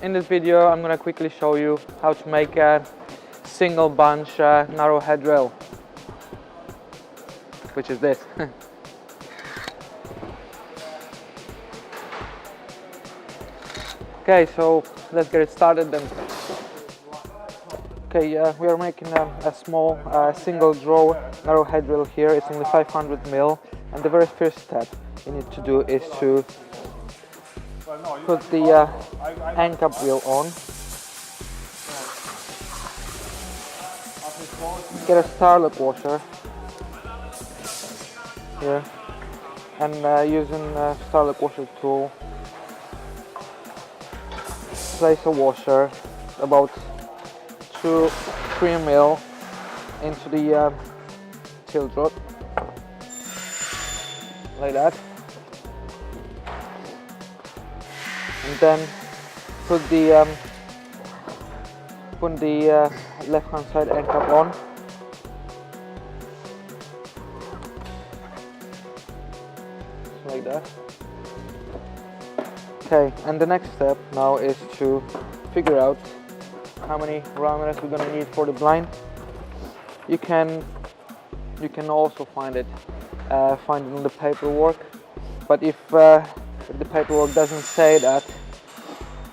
In this video I'm going to quickly show you how to make a single bunch narrow headrail, which is this. Okay, so let's get it started then. Okay, we are making a small single draw narrow headrail here. It's only 500 mil, and the very first step you need to do is to put the end cap wheel on. Get a starlock washer here, and using starlock washer tool, place a washer about 2-3 mil into the tilt rod, like that, and then put the left hand side end cap on. Like that. Okay, and the next step now is to figure out how many runners we're gonna need for the blind. You can also find it in the paperwork, but if the paperwork doesn't say that,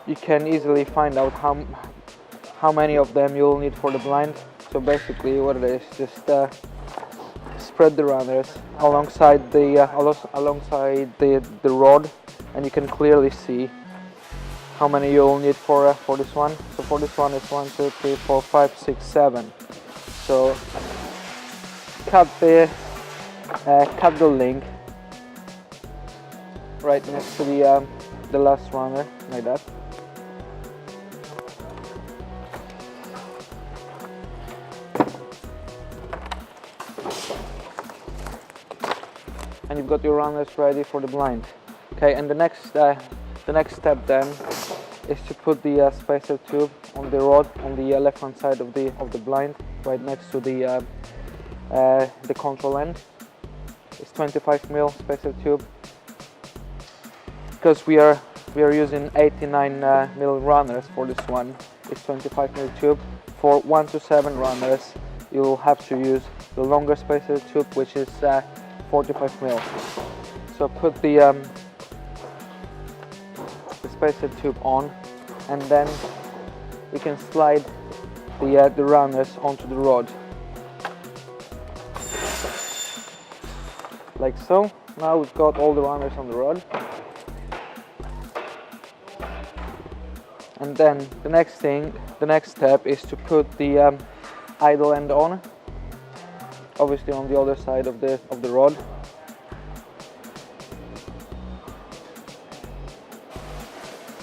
you can easily find out how many of them you'll need for the blind. So basically what it is, just spread the runners alongside the rod, and you can clearly see how many you'll need for this one. So for this one, it's 1, 2, 3, 4, 5, 6, 7. So cut the link right next to the last runner, like that. And you've got your runners ready for the blind. Okay, and the next step then is to put the spacer tube on the rod on the left hand side of the blind, right next to the control end. It's 25 mil spacer tube, because we are using 89 mil runners for this one. It's 25 mil tube. For 1 to 7 runners, you'll have to use the longer spacer tube, which is 45 mil. So put the spacer tube on, and then you can slide the runners onto the rod, like so. Now we've got all the runners on the rod, and then the next step is to put the idle end on, obviously on the other side of the rod.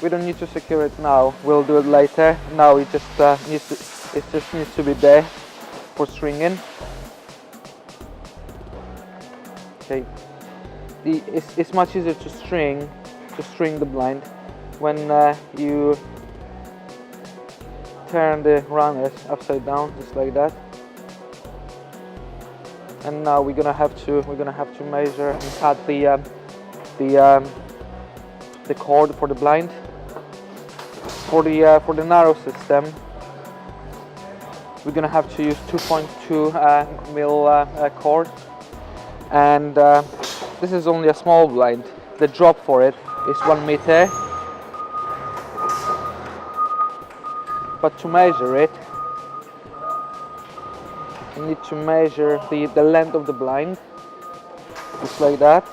We don't need to secure it now, we'll do it later. Now it just needs to be there for stringing. Okay, it's much easier to string the blind when you turn the runners upside down, just like that. And now we're gonna have to measure and cut the cord for the blind. For the narrow system, we're gonna have to use 2.2 mil cord, and this is only a small blind. The drop for it is 1 meter, but to measure it, you need to measure the length of the blind, just like that.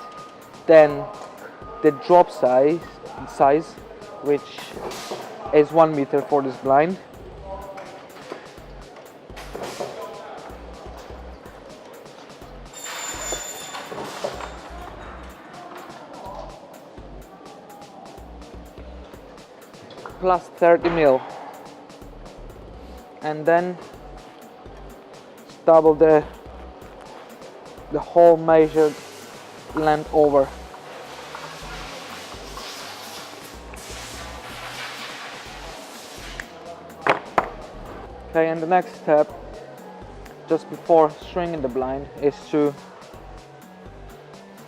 Then the drop size, which is 1 meter for this blind. Plus 30 mil, and then double the whole measured length over. Okay, and the next step, just before stringing the blind, is to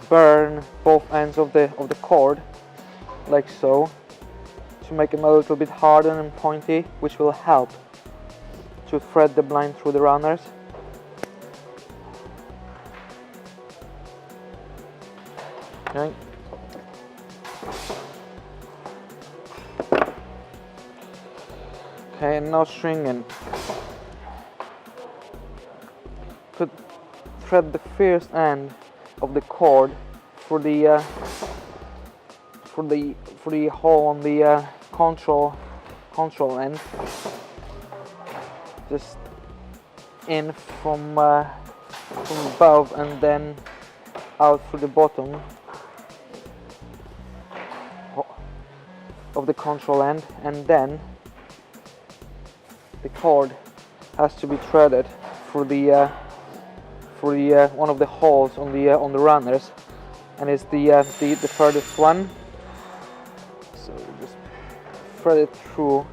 burn both ends of the cord, like so, to make them a little bit harder and pointy, which will help to thread the blind through the runners. Okay. Okay, and now stringing. Thread the first end of the cord for the hole on the control end, just in from above and then out through the bottom of the control end, and then the cord has to be threaded through the one of the holes on the runners, and it's the furthest one. So just thread it through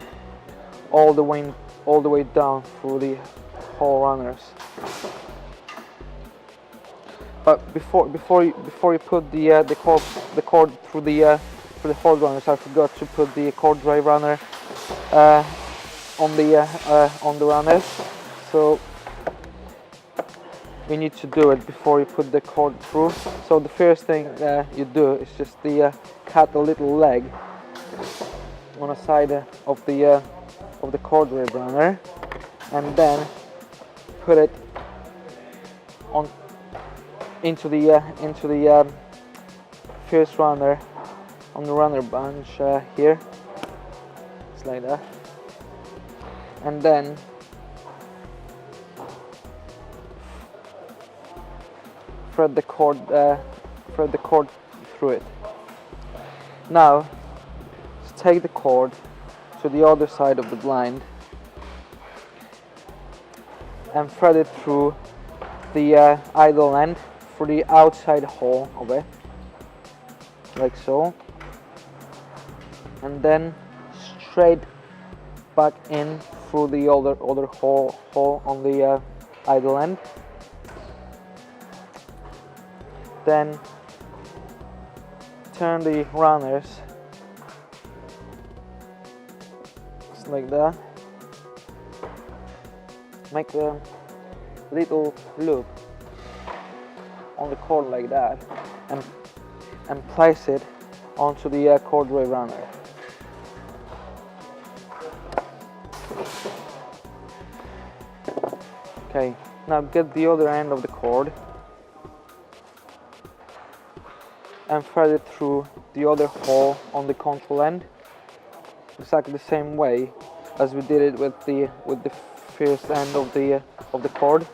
all the way down through the whole runners. But before you put the cord through the whole runners, I forgot to put the cord drive runner on the runners. So we need to do it before you put the cord through. So the first thing you do is just cut a little leg on the side of the cord drive runner, and then put it on into the first runner on the runner bunch here. It's like that, and then thread the cord through it. Now just take the cord to the other side of the blind and thread it through the idle end for the outside hole of it, like so, and then straight back in through the other hole on the idle end. Then turn the runners just like that. Make a little loop on the cord like that, and place it onto the cord drive runner. Okay, now get the other end of the cord and thread it through the other hole on the control end, exactly the same way as we did it with the first end of the cord.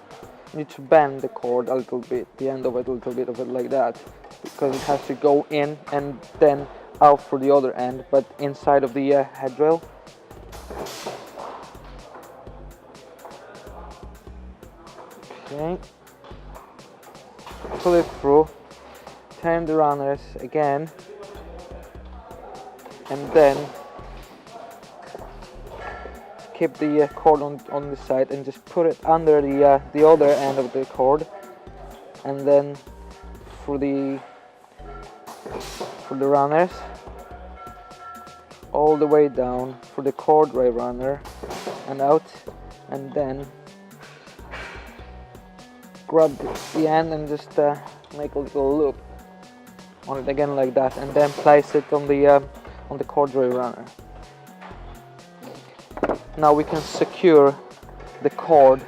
You need to bend the cord a little bit, the end of it, a little bit of it like that, because it has to go in and then out for the other end, but inside of the headrail. Okay, pull it through. Turn the runners again, and then keep the cord on the side and just put it under the other end of the cord, and then for the runners all the way down for the cord drive runner and out, and then grab the end and just make a little loop on it again like that, and then place it on the cord drive runner. Now we can secure the cord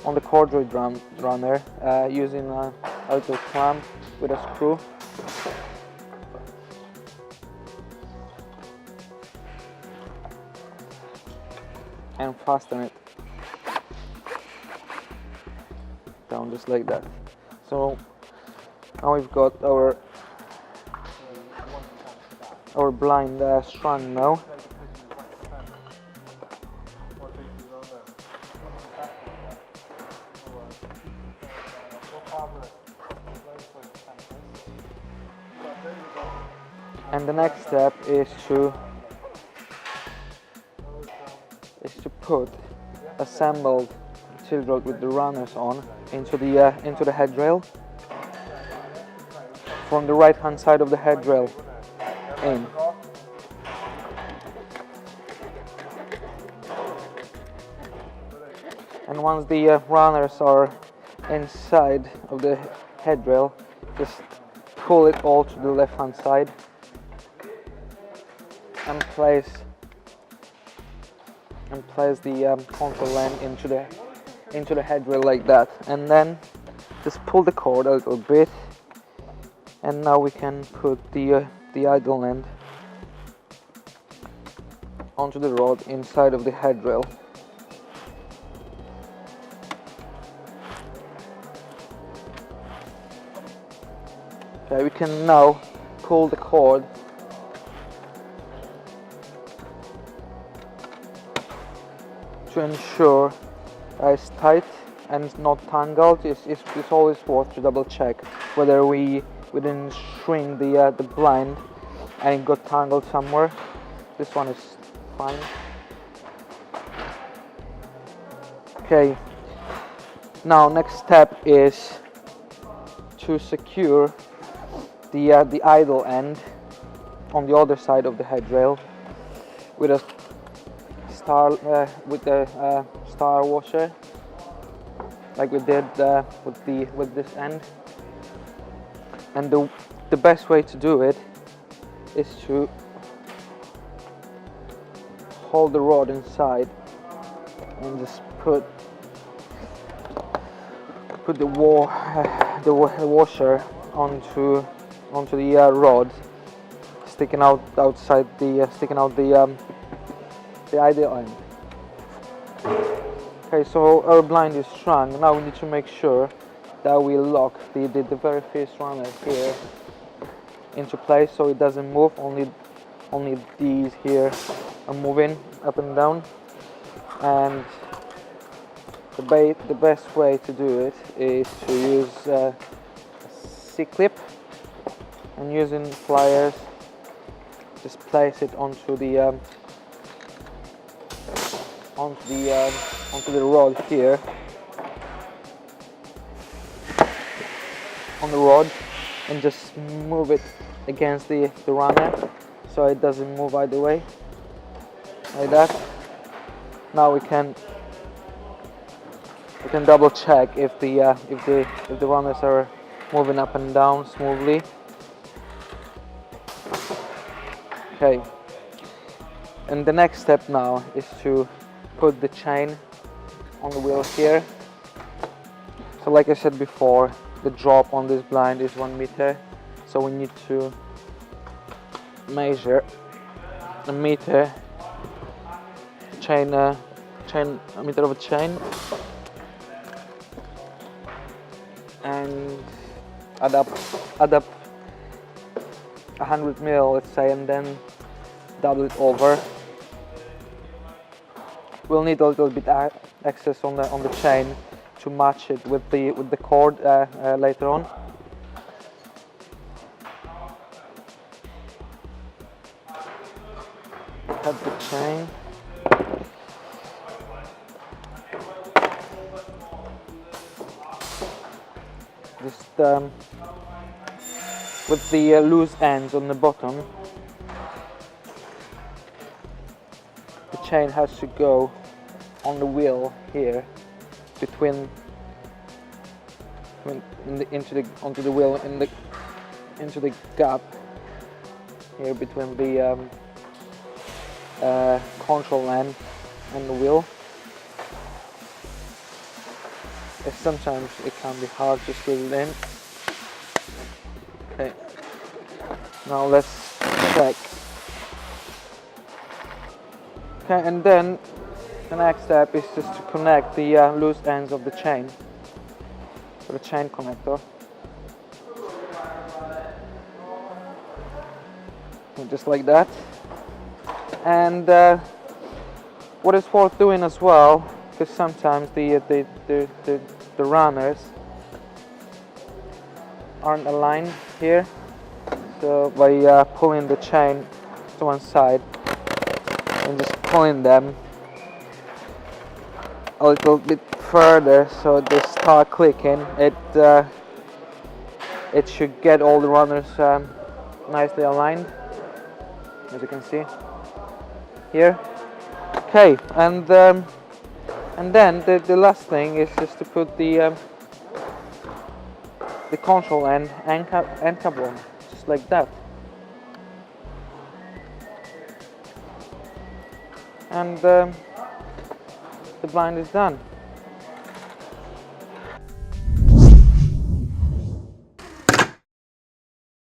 on the cord drive runner using a little clamp with a screw. And fasten it down just like that. So now we've got our blind strung now. And the next step is to put assembled tilt rod with the runners on into the headrail from the right hand side of the headrail in, And once the runners are inside of the headrail, just pull it all to the left hand side and place the control line into the headrail like that, and then just pull the cord a little bit, and now we can put the idle end onto the rod inside of the headrail. Okay, we can now pull the cord to ensure it's tight and not tangled. It's always worth to double check whether we didn't shrink the blind and it got tangled somewhere. This one is fine. Okay, now next step is to secure the idle end on the other side of the headrail with a star washer, like we did with this end. And the best way to do it is to hold the rod inside and just put the washer onto the rod, sticking out the ideal end. Okay, so our blind is strong. Now we need to make sure that we lock the very first runner here into place so it doesn't move. Only these here are moving up and down. And the best way to do it is to use a C-clip, and using pliers just place it onto the rod here, on the rod, and just move it against the runner so it doesn't move either way, like that. Now we can double check if the runners are moving up and down smoothly. Okay, and the next step now is to put the chain on the wheel here. So like I said before, the drop on this blind is 1 meter, so we need to measure a meter a meter of a chain, and add up 100 mil, let's say, and then double it over. We'll need a little bit excess on the chain to match it with the cord later on. Cut the chain. Just with the loose ends on the bottom, the chain has to go on the wheel here, onto the wheel into the gap here between the control line and the wheel. Sometimes it can be hard to squeeze it in. Okay, now let's check. Okay, and then the next step is just to connect the loose ends of the chain with a chain connector. And just like that. And what is worth doing as well, because sometimes the runners aren't aligned here, so by pulling the chain to one side and just pulling them a little bit further so they start clicking, it should get all the runners nicely aligned, as you can see here. Okay, and And then the last thing is just to put the control end cap on, just like that. And the blind is done.